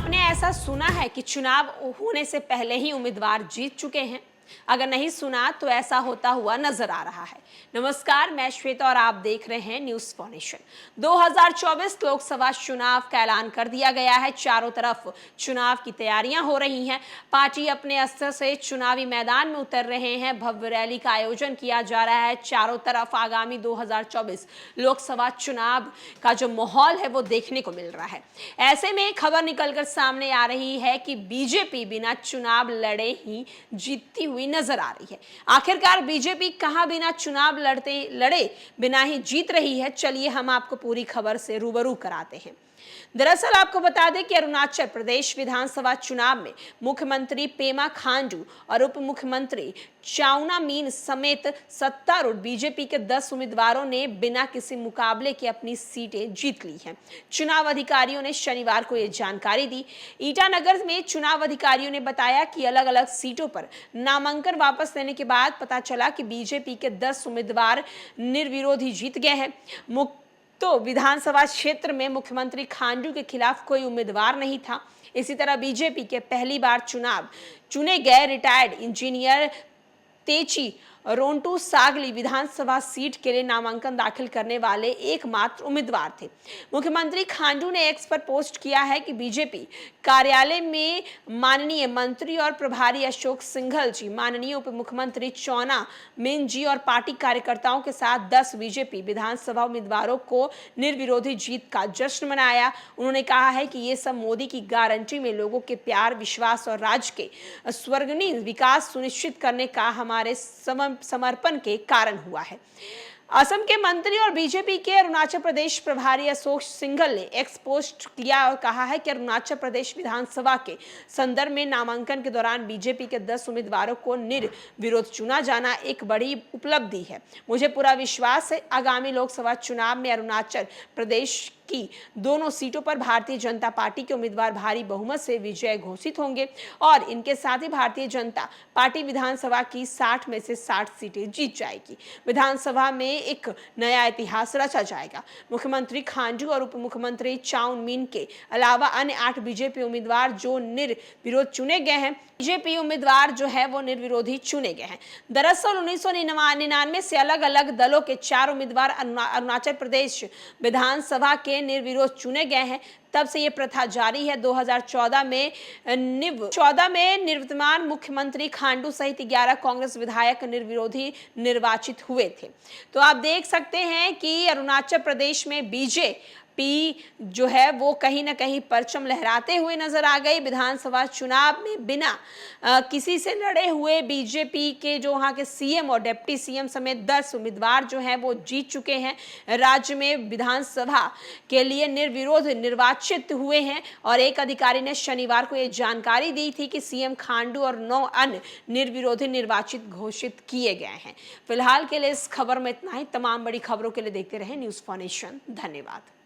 आपने ऐसा सुना है कि चुनाव होने से पहले ही उम्मीदवार जीत चुके हैं? अगर नहीं सुना तो ऐसा होता हुआ नजर आ रहा है। नमस्कार, मैं श्वेता और आप देख रहे हैं न्यूज़ फॉर नेशन। 2024 लोकसभा चुनाव का ऐलान कर दिया गया है। चारों तरफ चुनाव की तैयारियां हो रही हैं। पार्टी अपने स्तर से चुनावी मैदान में उतर रहे हैं। भव्य रैली का आयोजन किया जा रहा है। चारों तरफ आगामी 2024 लोकसभा चुनाव का जो माहौल है वो देखने को मिल रहा है। ऐसे में खबर निकलकर सामने आ रही है कि बीजेपी बिना चुनाव लड़े ही जीतती हुई नजर आ रही है। आखिरकार बीजेपी कहां बिना चुनाव लड़े बिना ही जीत रही है? चलिए हम आपको पूरी खबर से रूबरू कराते हैं। दरअसल आपको बता दें कि अरुणाचल प्रदेश विधानसभा चुनाव में मुख्यमंत्री पेमा खांडू और उप मुख्यमंत्री चाउना मीन समेत सत्तारूढ़ बीजेपी के 10 उम्मीदवारों ने बिना किसी मुकाबले के अपनी सीटें जीत ली हैं। चुनाव अधिकारियों ने शनिवार को यह जानकारी दी। ईटानगर में चुनाव अधिकारियों ने बताया कि अलग अलग सीटों पर नामांकन वापस लेने के बाद पता चला कि बीजेपी के 10 उम्मीदवार निर्विरोध ही जीत गए हैं। तो विधानसभा क्षेत्र में मुख्यमंत्री खांडू के खिलाफ कोई उम्मीदवार नहीं था। इसी तरह बीजेपी के पहली बार चुने गए रिटायर्ड इंजीनियर तेची रोंटू सागली विधानसभा सीट के लिए नामांकन दाखिल करने वाले एकमात्र उम्मीदवार थे। मुख्यमंत्री खांडू ने एक्स पर पोस्ट किया है कि बीजेपी कार्यालय में माननीय मंत्री और प्रभारी अशोक सिंघल जी, माननीय उप मुख्यमंत्री चाउना मीन जी और पार्टी कार्यकर्ताओं के साथ 10 बीजेपी विधानसभा उम्मीदवारों को निर्विरोधी जीत का जश्न मनाया। उन्होंने कहा है कि ये सब मोदी की गारंटी में लोगों के प्यार, विश्वास और राज्य के स्वर्गीय विकास सुनिश्चित करने का हमारे समर्पण के कारण हुआ है। असम के मंत्री और बीजेपी के अरुणाचल प्रदेश प्रभारी अशोक सिंघल ने एक्स पोस्ट किया और कहा है कि अरुणाचल प्रदेश विधानसभा के संदर्भ में नामांकन के दौरान बीजेपी के 10 उम्मीदवारों को निर्विरोध चुना जाना एक बड़ी उपलब्धि है। मुझे पूरा विश्वास है आगामी लोकसभा चुनाव में अरुणाचल प्रदेश की दोनों सीटों पर भारतीय जनता पार्टी के उम्मीदवार भारी बहुमत से विजय घोषित होंगे और इनके साथ ही भारतीय जनता पार्टी विधानसभा की 60 में से 60 सीटें जीत जाएगी। विधानसभा में एक नया इतिहास रचा जाएगा। मुख्यमंत्री खांडू और उप मुख्यमंत्री चाउन मीन के अलावा अन्य 8 बीजेपी उम्मीदवार जो निर्विरोध चुने गए हैं। बीजेपी उम्मीदवार जो है वो निर्विरोधी चुने गए हैं। दरअसल 1999 से अलग अलग दलों के 4 उम्मीदवार अरुणाचल प्रदेश विधानसभा के निर्विरोध चुने गए हैं। तब से ये प्रथा जारी है। 2014 में निवर्तमान मुख्यमंत्री खांडू सहित 11 कांग्रेस विधायक निर्विरोधी निर्वाचित हुए थे। तो आप देख सकते हैं कि अरुणाचल प्रदेश में बीजेपी जो है वो कहीं ना कहीं परचम लहराते हुए नजर आ गई। विधानसभा चुनाव में बिना किसी से लड़े हुए बीजेपी के जो वहाँ के सीएम और डिप्टी सीएम समेत 10 उम्मीदवार जो हैं वो जीत चुके हैं। राज्य में विधानसभा के लिए निर्विरोध निर्वाचित हुए हैं और एक अधिकारी ने शनिवार को ये जानकारी दी थी कि सीएम खांडू और 9 अन्य निर्विरोधी निर्वाचित घोषित किए गए हैं। फिलहाल के लिए इस खबर में इतना ही। तमाम बड़ी खबरों के लिए देखते रहे न्यूज़ फॉर नेशन। धन्यवाद।